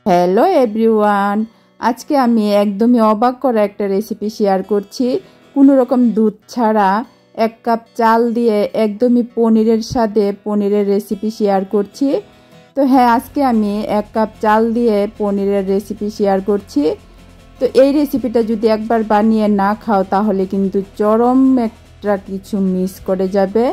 Hello everyone, আজকে আমি একদমই অবাক করা একটা রেসিপি শেয়ার করছি। কোনো রকম দুধ ছাড়া 1 কাপ চাল দিয়ে একদমই পনিরের স্বাদে পনিরের রেসিপি শেয়ার করছি। তো হ্যাঁ, আজকে আমি 1 কাপ চাল দিয়ে পনিরের রেসিপি শেয়ার করছি। তো এই রেসিপিটা যদি একবার বানিয়ে না খাও তাহলে কিন্তু চরম একটা কিছু মিস করে যাবে।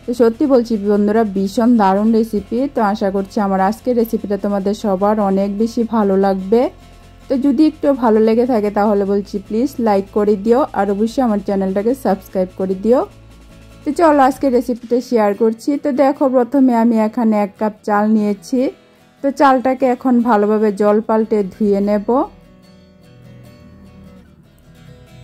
তো সত্যি বলছি বন্ধুরা, ভীষণ দারুণ রেসিপি। তো আশা করছি আমার আজকের রেসিপিটা তোমাদের সবার অনেক বেশি ভালো লাগবে। তো যদি একটু ভালো লেগে থাকে তাহলে বলছি প্লিজ লাইক করে দিও, আর অবশ্যই আমার চ্যানেলটাকে সাবস্ক্রাইব করে দিও। তো চলো আজকে রেসিপিটা শেয়ার করছি। তো দেখো, প্রথমে আমি এখানে 1 কাপ চাল নিয়েছি। তো চালটাকে এখন ভালোভাবে জল পাল্টে ধুয়ে নেব।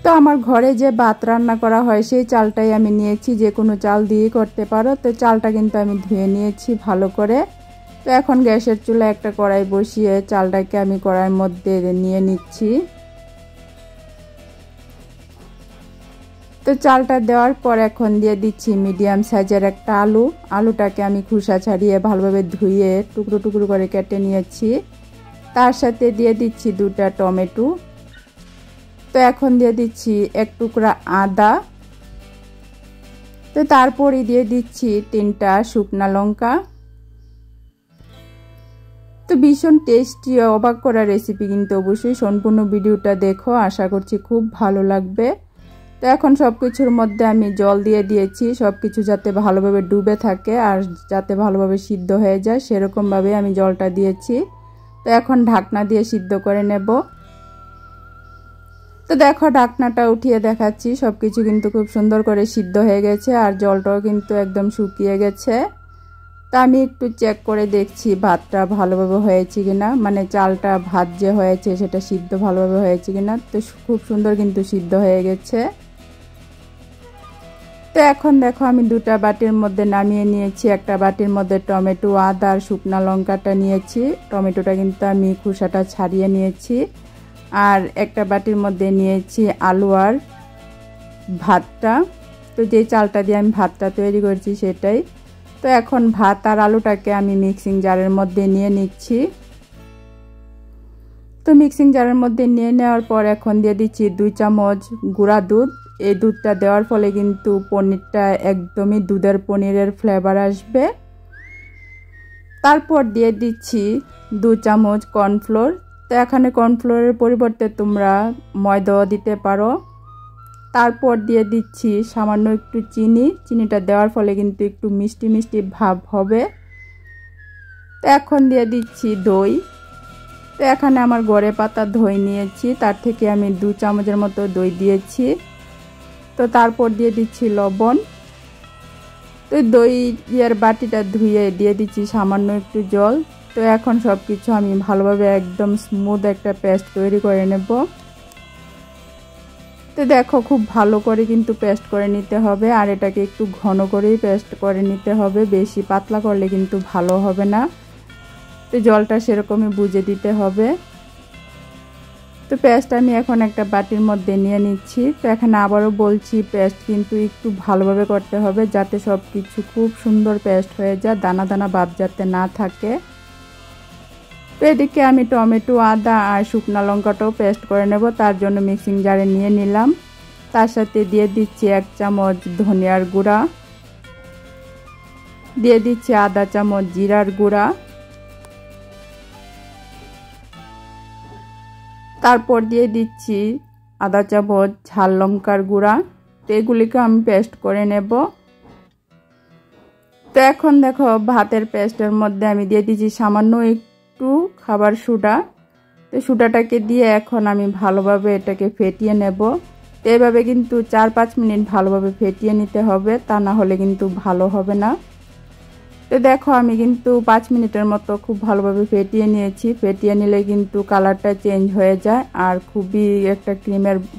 তো আমার ঘরে যে ভাত রান্না করা হয় সেই চালটাই আমি নিয়েছি, যে কোনো চাল দিয়ে করতে পারো। তো চালটা কিন্তু আমি ধুয়ে নিয়েছি ভালো করে। তো এখন গ্যাসের চুলায় একটা কড়াই বসিয়ে চালটাকে আমি কড়াইয়ের মধ্যে নিয়ে নিচ্ছি। তো চালটা দেওয়ার পর এখন দিয়ে দিচ্ছি মিডিয়াম সাইজের একটা আলু। আলুটাকে আমি খোসা ছাড়িয়ে ভালোভাবে ধুয়ে টুকরো টুকরো করে কেটে নিয়েছি। তার সাথে দিয়ে দিচ্ছি 2টা টমেটো। তো এখন দিয়ে দিচ্ছি 1 টুকরা আদা। তো তারপরে দিয়ে দিচ্ছি 3টা শুকনা লঙ্কা। তো ভীষণ টেস্টি অবাক করা রেসিপি, কিন্তু অবশ্যই সম্পূর্ণ ভিডিওটা দেখো, আশা করছি খুব ভালো লাগবে। তো এখন সব কিছুর মধ্যে আমি জল দিয়ে দিয়েছি, সব কিছু যাতে ভালোভাবে ডুবে থাকে আর যাতে ভালোভাবে সিদ্ধ হয়ে যায় সেরকমভাবে আমি জলটা দিয়েছি। তো এখন ঢাকনা দিয়ে সিদ্ধ করে নেব। তো দেখো, ঢাকনাটা উঠিয়ে দেখাচ্ছি, সব কিছু কিন্তু খুব সুন্দর করে সিদ্ধ হয়ে গেছে আর জলটাও কিন্তু একদম শুকিয়ে গেছে। তো আমি একটু চেক করে দেখছি ভাতটা ভালোভাবে হয়েছে কিনা, মানে চালটা ভাত যে হয়েছে সেটা সিদ্ধ ভালোভাবে হয়েছে কিনা। তো খুব সুন্দর কিন্তু সিদ্ধ হয়ে গেছে। তো এখন দেখো, আমি 2টা বাটির মধ্যে নামিয়ে নিয়েছি। একটা বাটির মধ্যে টমেটো, আদা আর শুকনা লঙ্কাটা নিয়েছি। টমেটোটা কিন্তু আমি খোসাটা ছাড়িয়ে নিয়েছি। আর একটা বাটির মধ্যে নিয়েছি আলু আর ভাতটা। তো যে চালটা দিয়ে আমি ভাতটা তৈরি করছি সেটাই। তো এখন ভাত আর আলুটাকে আমি মিক্সিং জারের মধ্যে নিয়ে নিচ্ছি। তো মিক্সিং জারের মধ্যে নিয়ে নেওয়ার পর এখন দিয়ে দিচ্ছি 2 চামচ গুঁড়া দুধ। এই দুধটা দেওয়ার ফলে কিন্তু পনিরটা একদমই দুধের পনিরের ফ্লেভার আসবে। তারপর দিয়ে দিচ্ছি 2 চামচ কর্নফ্লোর। তো এখানে কর্নফ্লোরের পরিবর্তে তোমরা ময়দাও দিতে পারো। তারপর দিয়ে দিচ্ছি সামান্য একটু চিনি। চিনিটা দেওয়ার ফলে কিন্তু একটু মিষ্টি মিষ্টি ভাব হবে। তো এখন দিয়ে দিচ্ছি দই। তো এখানে আমার ঘরে পাতা দই নিয়েছি, তার থেকে আমি 2 চামচের মতো দই দিয়েছি। তো তারপর দিয়ে দিচ্ছি লবণ। তো দই এর বাটিটা ধুয়ে দিয়ে দিচ্ছি সামান্য একটু জল। তো এখন সব কিছু আমি ভালোভাবে একদম স্মুথ একটা পেস্ট তৈরি করে নেব। তো দেখো, খুব ভালো করে কিন্তু পেস্ট করে নিতে হবে, আর এটাকে একটু ঘন করেই পেস্ট করে নিতে হবে, বেশি পাতলা করলে কিন্তু ভালো হবে না। তো জলটা সেরকমই বুঝে দিতে হবে। তো পেস্ট আমি এখন একটা বাটির মধ্যে নিয়ে নিচ্ছি। তো এখানে আবারও বলছি, পেস্ট কিন্তু একটু ভালোভাবে করতে হবে যাতে সব কিছু খুব সুন্দর পেস্ট হয়ে যায়, দানা দানা ভাব যাতে না থাকে। তো এদিকে আমি টমেটো, আদা আর শুকনা লঙ্কাটাও পেস্ট করে নেব, তার জন্য মিক্সিং জারে নিয়ে নিলাম। তার সাথে দিয়ে দিচ্ছি 1 চামচ ধনিয়ার গুঁড়া, দিয়ে দিচ্ছি আধা চামচ জিরার গুঁড়া, তারপর দিয়ে দিচ্ছি আধা চামচ ঝাল লঙ্কার গুঁড়া। তো এগুলিকে আমি পেস্ট করে নেব। তো এখন দেখো, ভাতের পেস্টের মধ্যে আমি দিয়ে দিচ্ছি সামান্য একটু খাবার সোডা। তো সোডাটাকে দিয়ে এখন আমি ভালোভাবে এটাকে ফেটিয়ে নেব। তো এভাবে কিন্তু 4-5 মিনিট ভালোভাবে ফেটিয়ে নিতে হবে, তা না হলে কিন্তু ভালো হবে না। তো দেখো, আমি কিন্তু 5 মিনিটের মতো খুব ভালোভাবে ফেটিয়ে নিয়েছি। ফেটিয়ে নিলে কিন্তু কালারটা চেঞ্জ হয়ে যায় আর খুবই একটা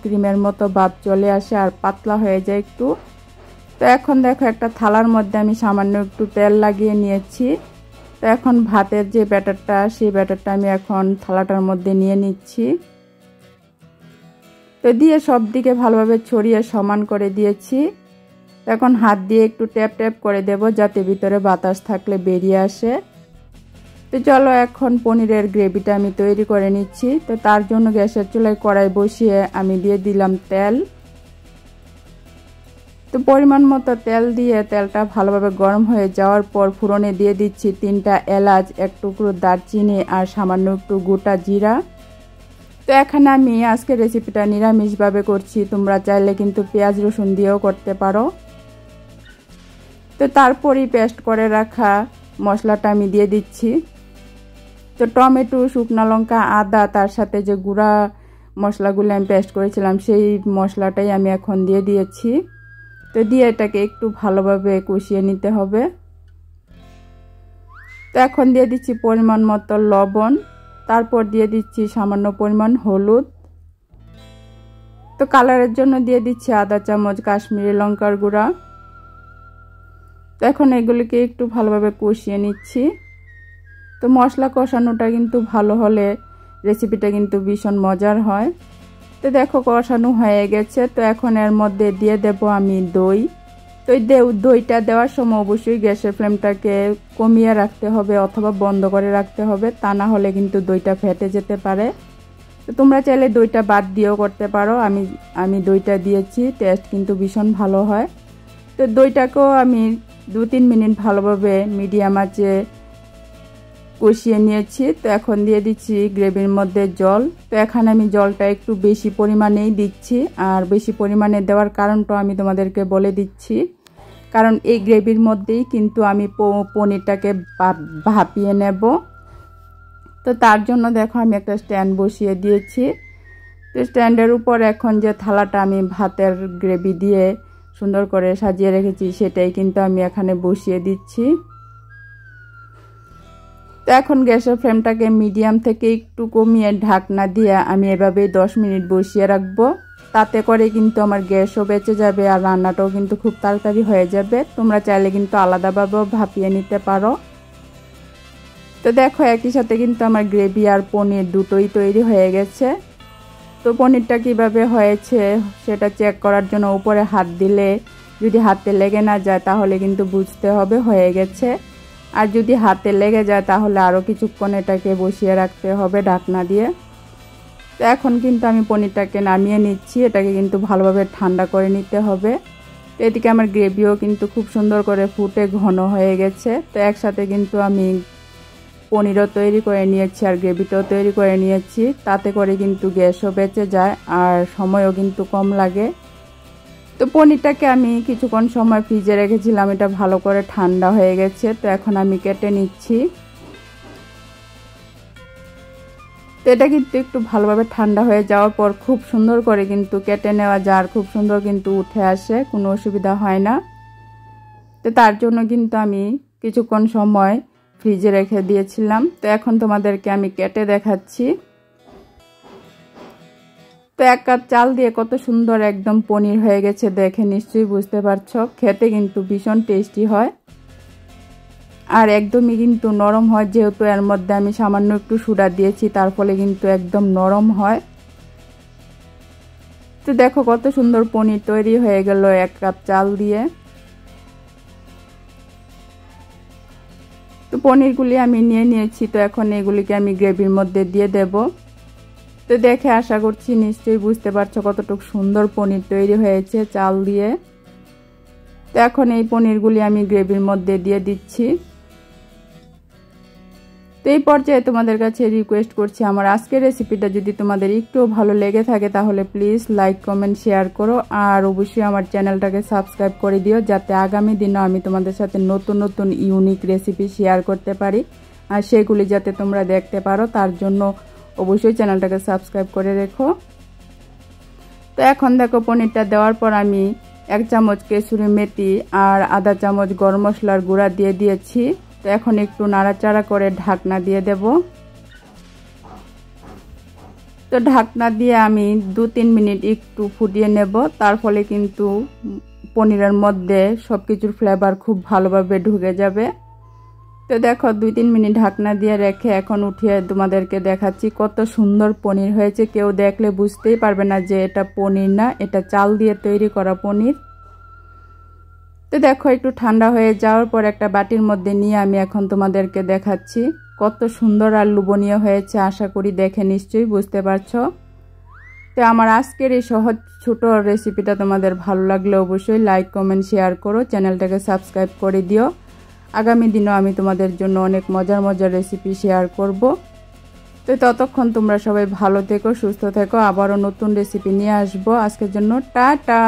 ক্রিমের মতো ভাব চলে আসে আর পাতলা হয়ে যায় একটু। তো এখন দেখো, একটা থালার মধ্যে আমি সামান্য একটু তেল লাগিয়ে নিয়েছি। তো এখন ভাতের যে ব্যাটারটা, সেই ব্যাটারটা আমি এখন থালাটার মধ্যে নিয়ে নিচ্ছি। তো দিয়ে সব দিকে ভালোভাবে ছড়িয়ে সমান করে দিয়েছি। এখন হাত দিয়ে একটু ট্যাপ ট্যাপ করে দেব যাতে ভিতরে বাতাস থাকলে বেরিয়ে আসে। তো চলো এখন পনিরের গ্রেভিটা আমি তৈরি করে নিচ্ছি। তো তার জন্য গ্যাসের চুলায় কড়াই বসিয়ে আমি দিয়ে দিলাম তেল। তো পরিমাণ মতো তেল দিয়ে তেলটা ভালোভাবে গরম হয়ে যাওয়ার পর ফোড়নে দিয়ে দিচ্ছি 3টা এলাচ, 1 টুকরো দারচিনি আর সামান্য একটু গোটা জিরা। তো এখানে আমি আজকে রেসিপিটা নিরামিষভাবে করছি, তোমরা চাইলে কিন্তু পেঁয়াজ রসুন দিয়েও করতে পারো। তো তারপরই পেস্ট করে রাখা মশলাটা আমি দিয়ে দিচ্ছি। তো টমেটো, শুকনো লঙ্কা, আদা, তার সাথে যে গুঁড়া মশলাগুলো আমি পেস্ট করেছিলাম সেই মশলাটাই আমি এখন দিয়ে দিয়েছি। তো দিয়ে এটাকে একটু ভালোভাবে কষিয়ে নিতে হবে। তো এখন দিয়ে দিচ্ছি পরিমাণ মতো লবণ, তারপর দিয়ে দিচ্ছি সামান্য পরিমাণ হলুদ। তো কালারের জন্য দিয়ে দিচ্ছি আধা চামচ কাশ্মীরি লঙ্কার গুঁড়া। তো এখন এগুলিকে একটু ভালোভাবে কষিয়ে নিচ্ছি। তো মশলা কষানোটা কিন্তু ভালো হলে রেসিপিটা কিন্তু ভীষণ মজার হয়। তো দেখো কষানো হয়ে গেছে। তো এখন এর মধ্যে দিয়ে দেব আমি দই। তো দইটা দেওয়ার সময় অবশ্যই গ্যাসের ফ্লেমটাকে কমিয়ে রাখতে হবে অথবা বন্ধ করে রাখতে হবে, তা না হলে কিন্তু দইটা ফেটে যেতে পারে। তো তোমরা চাইলে দইটা বাদ দিয়েও করতে পারো, আমি দইটা দিয়েছি, টেস্ট কিন্তু ভীষণ ভালো হয়। তো দইটাকেও আমি 2-3 মিনিট ভালোভাবে মিডিয়াম আঁচে কষিয়ে নিয়েছি। তো এখন দিয়ে দিচ্ছি গ্রেভির মধ্যে জল। তো এখানে আমি জলটা একটু বেশি পরিমাণেই দিচ্ছি, আর বেশি পরিমাণে দেওয়ার কারণটা আমি তোমাদেরকে বলে দিচ্ছি। কারণ এই গ্রেভির মধ্যেই কিন্তু আমি পনিরটাকে ভাপিয়ে নেব। তো তার জন্য দেখো আমি একটা স্ট্যান্ড বসিয়ে দিয়েছি। তো স্ট্যান্ডের উপর এখন যে থালাটা আমি ভাতের গ্রেভি দিয়ে সুন্দর করে সাজিয়ে রেখেছি সেটাই কিন্তু আমি এখানে বসিয়ে দিচ্ছি। তো এখন গ্যাসের ফ্লেমটাকে মিডিয়াম থেকে একটু কমিয়ে ঢাকনা দিয়ে আমি এভাবে 10 মিনিট বসিয়ে রাখবো। তাতে করে কিন্তু আমার গ্যাসও বেঁচে যাবে আর রান্নাটাও কিন্তু খুব তাড়াতাড়ি হয়ে যাবে। তোমরা চাইলে কিন্তু আলাদাভাবেও ভাপিয়ে নিতে পারো। তো দেখো একই সাথে কিন্তু আমার গ্রেভি আর পনির দুটোই তৈরি হয়ে গেছে। তো পনিরটা কিভাবে হয়েছে সেটা চেক করার জন্য উপরে হাত দিলে যদি হাতে লেগে না যায় তাহলে কিন্তু বুঝতে হবে হয়ে গেছে। আর যদি হাতে লেগে যায় তাহলে আরও কিছুক্ষণ এটাকে বসিয়ে রাখতে হবে ঢাকনা দিয়ে। তো এখন কিন্তু আমি পনিরটাকে নামিয়ে নিচ্ছি, এটাকে কিন্তু ভালোভাবে ঠান্ডা করে নিতে হবে। তো এদিকে আমার গ্রেভিও কিন্তু খুব সুন্দর করে ফুটে ঘন হয়ে গেছে। তো একসাথে কিন্তু আমি পনিরও তৈরি করে নিয়েছি আর গ্রেভিটাও তৈরি করে নিয়েছি, তাতে করে কিন্তু গ্যাসও বেঁচে যায় আর সময়ও কিন্তু কম লাগে। তো পনিরটাকে আমি কিছুক্ষণ সময় ফ্রিজে রেখেছিলাম, এটা ভালো করে ঠান্ডা হয়ে গেছে। তো এখন আমি কেটে নিচ্ছি। তো এটা কিন্তু একটু ভালোভাবে ঠান্ডা হয়ে যাওয়ার পর খুব সুন্দর করে কিন্তু কেটে নেওয়া যায় আর খুব সুন্দর কিন্তু উঠে আসে, কোনো অসুবিধা হয় না। তো তার জন্য কিন্তু আমি কিছুক্ষণ সময় ফ্রিজে রেখে দিয়েছিলাম। তো এখন তোমাদেরকে আমি কেটে দেখাচ্ছি। তো 1 কাপ চাল দিয়ে কত সুন্দর একদম পনির হয়ে গেছে, দেখে নিশ্চয়ই বুঝতে পারছো। খেতে কিন্তু ভীষণ টেস্টি হয় আর একদমই কিন্তু নরম হয়, যেহেতু এর মধ্যে আমি সামান্য একটু সোডা দিয়েছি তার ফলে কিন্তু একদম নরম হয়। তো দেখো কত সুন্দর পনির তৈরি হয়ে গেল 1 কাপ চাল দিয়ে। তো পনিরগুলি আমি নিয়ে নিয়েছি। তো এখন এগুলিকে আমি গ্রেভির মধ্যে দিয়ে দেব। তো দেখে আশা করছি নিশ্চয়ই বুঝতে পারছো কতটুকু সুন্দর পনির তৈরি হয়েছে চাল দিয়ে। তো এখন এই পনিরগুলি আমি গ্রেভির মধ্যে দিয়ে দিচ্ছি। তো এই পর্যায়ে তোমাদের কাছে রিকোয়েস্ট করছি, আমার আজকের রেসিপিটা যদি তোমাদের একটু ভালো লেগে থাকে তাহলে প্লিজ লাইক, কমেন্ট, শেয়ার করো আর অবশ্যই আমার চ্যানেলটাকে সাবস্ক্রাইব করে দিও, যাতে আগামী দিনও আমি তোমাদের সাথে নতুন নতুন ইউনিক রেসিপি শেয়ার করতে পারি আর সেগুলি যাতে তোমরা দেখতে পারো। তার জন্য অবশ্যই চ্যানেলটাকে সাবস্ক্রাইব করে রেখো। তো এখন দেখো পনিরটা দেওয়ার পর আমি 1 চামচ কেসুরি মেথি আর আধা চামচ গরম মশলার গুঁড়া দিয়ে দিয়েছি। তো এখন একটু নাড়াচাড়া করে ঢাকনা দিয়ে দেব। তো ঢাকনা দিয়ে আমি 2-3 মিনিট একটু ফুটিয়ে নেব, তার ফলে কিন্তু পনিরের মধ্যে সব কিছুর ফ্লেভার খুব ভালোভাবে ঢুকে যাবে। তো দেখো 2-3 মিনিট ঢাকনা দিয়ে রেখে এখন উঠিয়ে তোমাদেরকে দেখাচ্ছি কত সুন্দর পনির হয়েছে। কেউ দেখলে বুঝতেই পারবে না যে এটা পনির না, এটা চাল দিয়ে তৈরি করা পনির। তো দেখো একটু ঠান্ডা হয়ে যাওয়ার পর একটা বাটির মধ্যে নিয়ে আমি এখন তোমাদেরকে দেখাচ্ছি। কত সুন্দর আর লোভনীয় হয়েছে, আশা করি দেখে নিশ্চয়ই বুঝতে পারছো। তো আমার আজকের এই সহজ ছোট রেসিপিটা তোমাদের ভালো লাগলে অবশ্যই লাইক কমেন্ট শেয়ার করো, চ্যানেলটাকে সাবস্ক্রাইব করে দিও। আগামী দিনও আমি তোমাদের জন্য অনেক মজার মজার রেসিপি শেয়ার করব। তো ততক্ষণ তোমরা সবাই ভালো থেকো, সুস্থ থেকো। আবারও নতুন রেসিপি নিয়ে আসবো। আজকের জন্য টাটা।